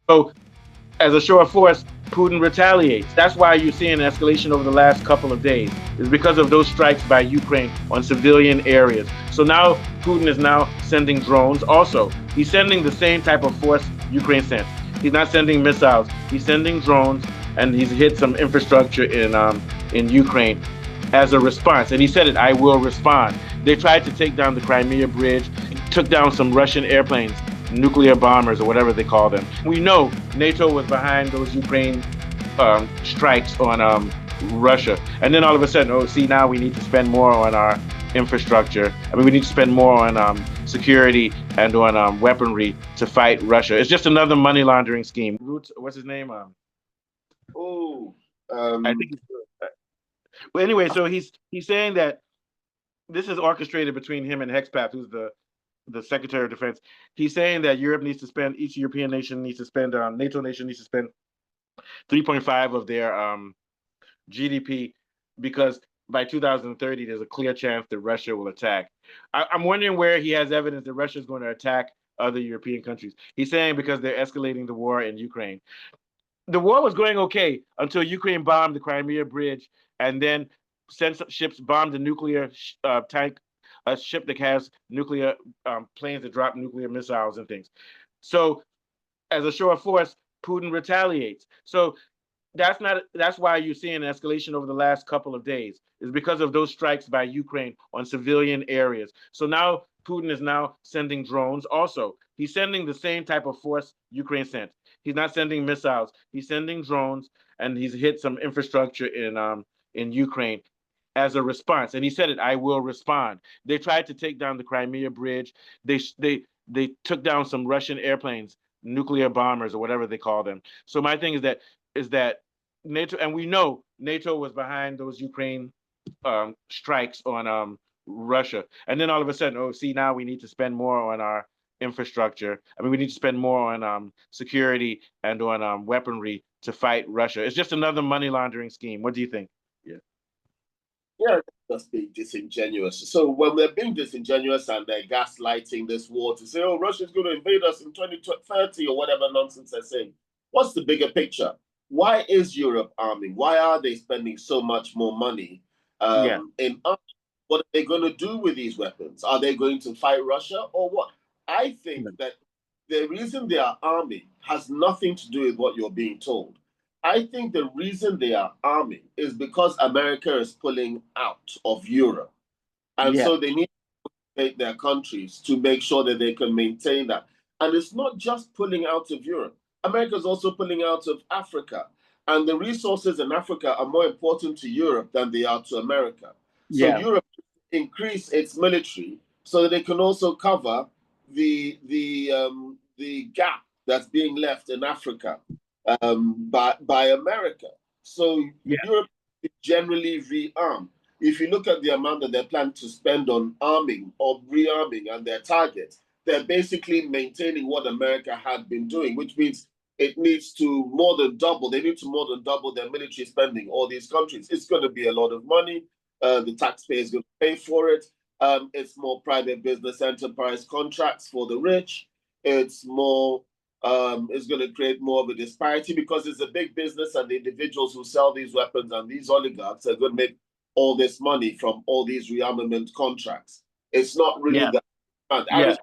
So, as a show of force, Putin retaliates. That's why you're seeing an escalation over the last couple of days. Is because of those strikes by Ukraine on civilian areas. So now Putin is now sending drones. Also, he's sending the same type of force Ukraine sent. He's not sending missiles. He's sending drones, and he's hit some infrastructure in Ukraine as a response. And he said it, I will respond. They tried to take down the Crimea Bridge, took down some Russian airplanes, nuclear bombers or whatever they call them. We know NATO was behind those Ukraine strikes on Russia. And then all of a sudden, oh, see, now we need to spend more on our infrastructure. I mean, we need to spend more on security and on weaponry to fight Russia. It's just another money laundering scheme. Rutte, what's his name? Oh, I um, think. Well, anyway, so he's saying that this is orchestrated between him and Hexpath, who's the Secretary of Defense. He's saying that Europe needs to spend, each European nation needs to spend, NATO nation needs to spend 3.5 of their GDP because by 2030 there's a clear chance that Russia will attack. I'm wondering where he has evidence that Russia is going to attack other European countries. He's saying because they're escalating the war in Ukraine. The war was going okay until Ukraine bombed the Crimea Bridge and then sent ships bombed a nuclear tank, a ship that has nuclear planes that drop nuclear missiles and things. So, as a show of force, Putin retaliates. So that's why you're seeing an escalation over the last couple of days. Is because of those strikes by Ukraine on civilian areas. So now Putin is now sending drones. Also, he's sending the same type of force Ukraine sent. He's not sending missiles. He's sending drones, and he's hit some infrastructure in Ukraine as a response. And he said it, I will respond. They tried to take down the Crimea Bridge. They took down some Russian airplanes, nuclear bombers or whatever they call them. So my thing is that NATO, and we know NATO was behind those Ukraine strikes on Russia. And then all of a sudden, oh, see, now we need to spend more on our infrastructure. I mean, we need to spend more on security and on weaponry to fight Russia. It's just another money laundering scheme. What do you think? Yeah. yeah, just being disingenuous. So when they're being disingenuous and they're gaslighting this war to say, oh, Russia's going to invade us in 2030 or whatever nonsense they're saying, what's the bigger picture? Why is Europe arming? Why are they spending so much more money Yeah. in arming? What are they going to do with these weapons? Are they going to fight Russia or what? I think that the reason they are arming has nothing to do with what you're being told. I think the reason they are arming is because America is pulling out of Europe. And Yeah. so they need to make their countries to make sure that they can maintain that. And it's not just pulling out of Europe. America is also pulling out of Africa. And the resources in Africa are more important to Europe than they are to America. So Yeah. Europe increase its military so that it can also cover the gap that's being left in Africa by America. So Yeah. Europe is generally rearmed. If you look at the amount that they plan to spend on arming or rearming and their targets, they're basically maintaining what America had been doing, which means it needs to more than double. They need to more than double their military spending. All these countries, it's going to be a lot of money. The taxpayer is going to pay for it. It's more private business enterprise contracts for the rich. It's more is going to create more of a disparity because it's a big business and the individuals who sell these weapons and these oligarchs are going to make all this money from all these rearmament contracts. It's not really Yeah. the and Yeah. it's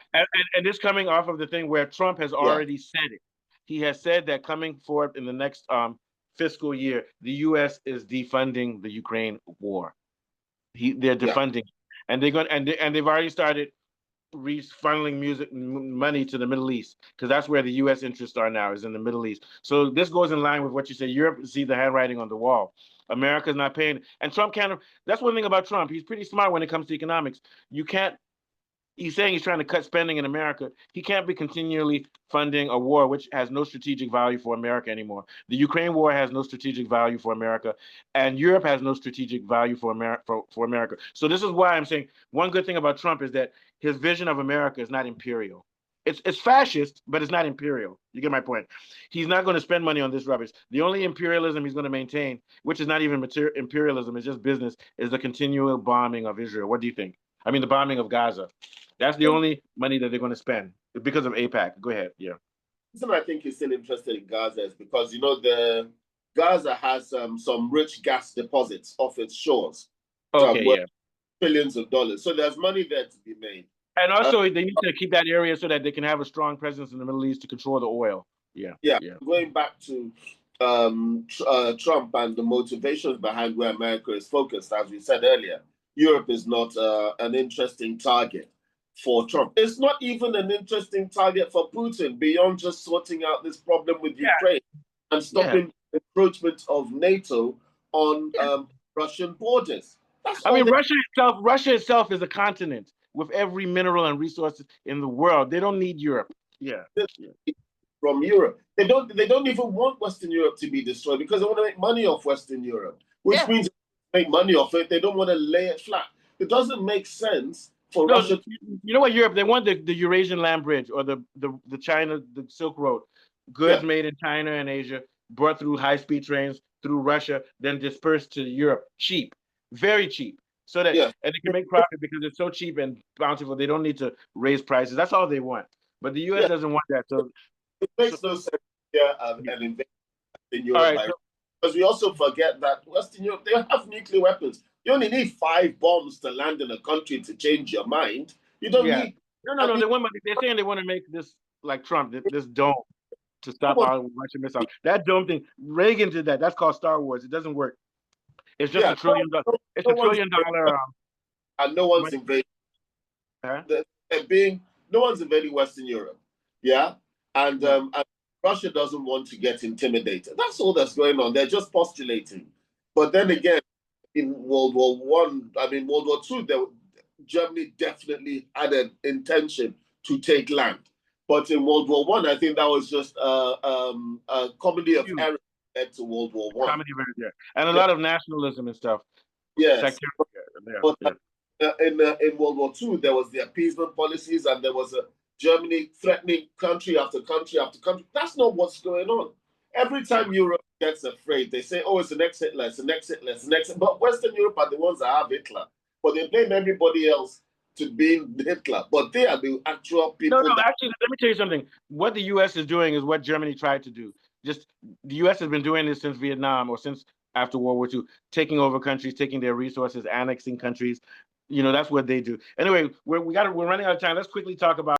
And this coming off of the thing where Trump has yeah, already said it. He has said that coming forward in the next fiscal year, the U.S. is defunding the Ukraine war. They're yeah, defunding, and they've already started refunneling money to the Middle East because that's where the U.S. interests are now, is in the Middle East. So this goes in line with what you say. Europe see the handwriting on the wall. America's not paying, and Trump can't. That's one thing about Trump. He's pretty smart when it comes to economics. You can't. He's saying he's trying to cut spending in America. He can't be continually funding a war which has no strategic value for America anymore. The Ukraine war has no strategic value for America, and Europe has no strategic value for America. For America. So this is why I'm saying one good thing about Trump is that his vision of America is not imperial. It's fascist, but it's not imperial. You get my point. He's not going to spend money on this rubbish. The only imperialism he's going to maintain, which is not even imperialism, it's just business, is the continual bombing of Israel. What do you think? I mean, the bombing of Gaza. That's the only money that they're going to spend because of APAC. Go ahead. Yeah. reason I think he's still interested in Gaza is because the Gaza has some rich gas deposits off its shores, Okay, worth yeah. billions of dollars. So there's money there to be made. And Uh, also, they need to keep that area so that they can have a strong presence in the Middle East to control the oil. Yeah, yeah, yeah, going back to Trump and the motivations behind where America is focused, as we said earlier, Europe is not an interesting target for Trump. It's not even an interesting target for Putin beyond just sorting out this problem with yeah, Ukraine and yeah. stopping the encroachment of NATO on Yeah. Russian borders. That's I all mean, they Russia itself is a continent with every mineral and resources in the world. They don't need Europe. Yeah, yeah, need from Europe. They don't even want Western Europe to be destroyed because they want to make money off Western Europe, which yeah. means make money off it. They don't want to lay it flat. It doesn't make sense for No, Russia to you know what? Europe, they want the Eurasian land bridge or the China, the Silk Road, goods yeah, made in China and Asia, brought through high-speed trains through Russia, then dispersed to Europe, cheap, very cheap, so that yeah. and they can make profit because it's so cheap and bountiful. They don't need to raise prices. That's all they want. But the U.S. Yeah, doesn't want that. it So makes no sense here yeah. and invest in All Europe right. by So because we also forget that Western Europe they have nuclear weapons. You only need 5 bombs to land in a country to change your mind. You don't yeah. need. No, no, I no. mean, They're saying they want to make this like Trump, this dome to come stop on, our Russian missiles. That dome thing, Reagan did that. That's called Star Wars. It doesn't work. It's just yeah. a trillion. It's No a one's trillion dollar. and no one's Money. invading. Huh? Being no one's invading Western Europe, yeah, Yeah. and Russia doesn't want to get intimidated. That's all that's going on. They're just postulating. But then again, in World War One, I mean World War Two, Germany definitely had an intention to take land. But in World War One, I think that was just a comedy of Huge errors led to World War One. comedy right there, and a Yeah. lot of nationalism and stuff. Yes, Sectarian. Yeah. but Yeah. in World War Two, there was the appeasement policies, and there was a Germany threatening country after country after country. That's not what's going on. Every time Europe gets afraid, they say, "Oh, it's an ex Hitler, it's an ex Hitler, it's an ex." But Western Europe are the ones that have Hitler, but they blame everybody else to being Hitler. But they are the actual No, people no. that. Actually, let me tell you something. What the U.S. is doing is what Germany tried to do. Just the U.S. has been doing this since Vietnam or since after World War II, taking over countries, taking their resources, annexing countries. That's what they do. Anyway, we're running out of time. Let's quickly talk about